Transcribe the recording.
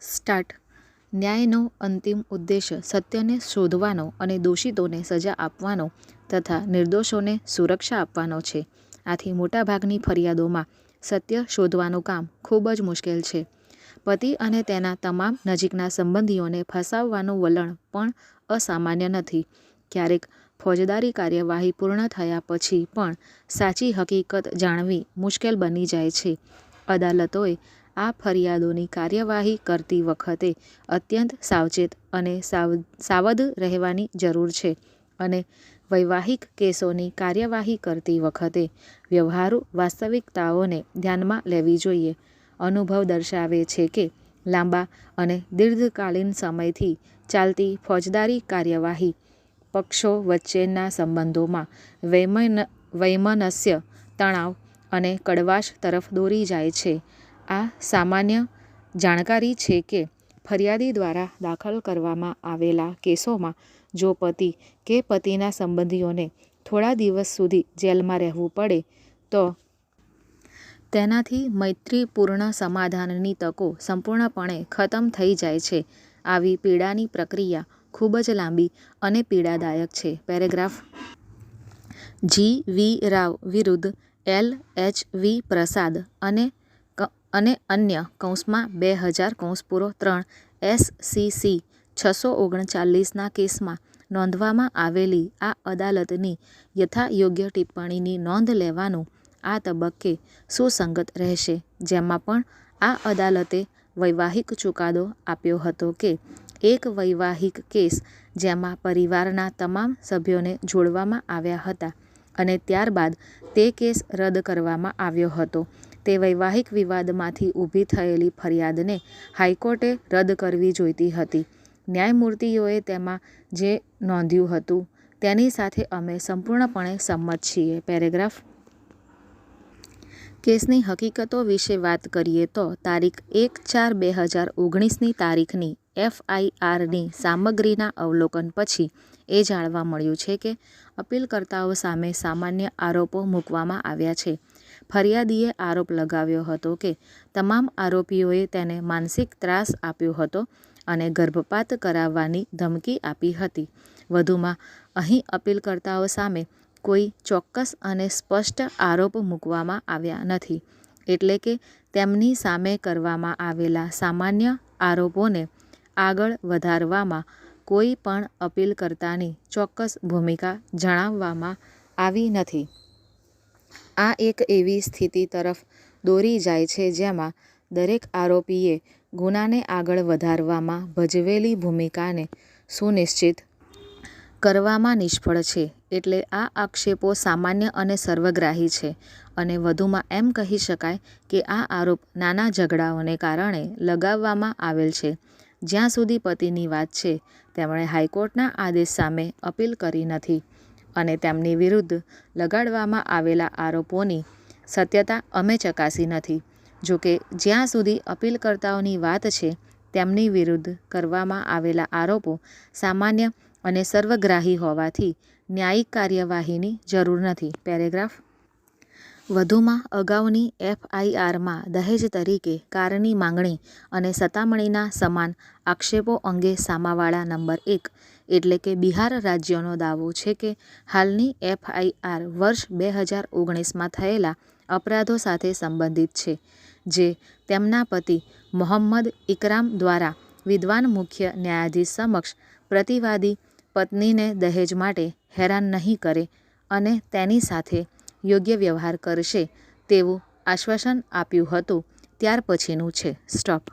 Start. ન્યાયનો અંતિમ ઉદ્દેશ સત્યને શોધવાનો અને દોષિતોને સજા આપવાનો તથા નિર્દોષોને સુરક્ષા આપવાનો છે. આથી મોટાભાગની ફરિયાદોમાં સત્ય શોધવાનું કામ ખૂબ જ મુશ્કેલ છે. પતિ અને તેના તમામ નજીકના સંબંધીઓને ફસાવવાનું વલણ પણ અસામાન્ય નથી. ક્યારેક ફોજદારી કાર્યવાહી પૂર્ણ થયા પછી પણ સાચી હકીકત જાણવી મુશ્કેલ બની જાય છે. અદાલતોએ આ ફરિયાદોની કાર્યવાહી કરતી વખતે અત્યંત સાવચેત અને સાવધ રહેવાની જરૂર છે અને વૈવાહિક કેસોની કાર્યવાહી કરતી વખતે વ્યવહારુ વાસ્તવિકતાઓને ધ્યાનમાં લેવી જોઈએ. અનુભવ દર્શાવે છે કે લાંબા અને દીર્ઘકાલીન સમયથી ચાલતી ફોજદારી કાર્યવાહી પક્ષો વચ્ચેના સંબંધોમાં વૈમનસ્ય, તણાવ અને કડવાશ તરફ દોરી જાય છે. આ સામાન્ય જાણકારી છે કે ફરિયાદી દ્વારા દાખલ કરવામાં આવેલા કેસોમાં જો પતિ કે પતિના સંબંધીઓને થોડા દિવસ સુધી જેલમાં રહેવું પડે તો તેનાથી મૈત્રીપૂર્ણ સમાધાનની તકો સંપૂર્ણપણે ખતમ થઈ જાય છે. આવી પીડાની પ્રક્રિયા ખૂબ જ લાંબી અને પીડાદાયક છે. પેરેગ્રાફ. જી. વી. રાવ વિરુદ્ધ એલ. એચ. વી. પ્રસાદ અને અન્ય (2000) SCC 639 કેસમાં નોંધવામાં આવેલી આ અદાલતની યથાયોગ્ય ટિપ્પણીની નોંધ લેવાનું આ તબક્કે સુસંગત રહેશે. જેમાં પણ આ અદાલતે વૈવાહિક ચુકાદો આપ્યો હતો કે એક વૈવાહિક કેસ જેમાં પરિવારના તમામ સભ્યોને જોડવામાં આવ્યા હતા અને ત્યારબાદ તે કેસ રદ કરવામાં આવ્યો હતો. તે વૈવાહિક વિવાદમાંથી ઊભી થયેલી ફરિયાદને હાઈકોર્ટે રદ કરવી જોઈતી હતી. ન્યાયમૂર્તિઓએ તેમાં જે નોંધ્યું હતું તેની સાથે અમે સંપૂર્ણપણે સંમત છીએ. પેરેગ્રાફ. કેસની હકીકતો વિશે વાત કરીએ તો તારીખ 1/4/2019ની તારીખની FIRની સામગ્રીના અવલોકન પછી એ જાણવા મળ્યું છે કે અપીલકર્તાઓ સામે સામાન્ય આરોપો મૂકવામાં આવ્યા છે. ફરિયાદીએ આરોપ લગાવ્યો હતો કે તમામ આરોપીઓએ તેને માનસિક ત્રાસ આપ્યો હતો અને ગર્ભપાત કરાવવાની ધમકી આપી હતી. વધુમાં અહીં અપીલકર્તાઓ સામે કોઈ ચોક્કસ અને સ્પષ્ટ આરોપ મૂકવામાં આવ્યા નથી. એટલે કે તેમની સામે કરવામાં આવેલા સામાન્ય આરોપોને આગળ વધારવામાં કોઈ પણ અપીલકર્તાની ચોક્કસ ભૂમિકા જણાવવામાં આવી નથી. આ એક એવી સ્થિતિ તરફ દોરી જાય છે જેમાં દરેક આરોપીએ ગુનાને આગળ વધારવામાં ભજવેલી ભૂમિકાને સુનિશ્ચિત કરવામાં નિષ્ફળ છે. એટલે આ આક્ષેપો સામાન્ય અને સર્વગ્રાહી છે અને વધુમાં એમ કહી શકાય કે આ આરોપ નાના ઝઘડાઓને કારણે લગાવવામાં આવેલ છે. જ્યાં સુધી પતિની વાત છે, તેમણે હાઈકોર્ટના આદેશ સામે અપીલ કરી નથી અને તેમની વિરુદ્ધ લગાડવામાં આવેલા આરોપોની સત્યતા અમે ચકાસી નથી. જોકે જ્યાં સુધી અપીલકર્તાઓની વાત છે, તેમની વિરુદ્ધ કરવામાં આવેલા આરોપો સામાન્ય અને સર્વગ્રાહી હોવાથી ન્યાયિક કાર્યવાહીની જરૂર નથી. પેરેગ્રાફ. વધુમાં અગાઉની FIRમાં દહેજ તરીકે કારની માંગણી અને સતામણીના સમાન આક્ષેપો અંગે સામાવાળા નંબર 1 એટલે કે બિહાર રાજ્યનો દાવો છે કે હાલની FIR વર્ષ 2019માં થયેલા અપરાધો સાથે સંબંધિત છે, જે તેમના પતિ મોહમ્મદ ઇકરામ દ્વારા વિદ્વાન મુખ્ય ન્યાયાધીશ સમક્ષ પ્રતિવાદી પત્નીને દહેજ માટે હેરાન નહીં કરે અને તેની સાથે યોગ્ય વ્યવહાર કરશે તેવું આશ્વાસન આપ્યું હતું ત્યાર પછીનું છે. સ્ટોપ.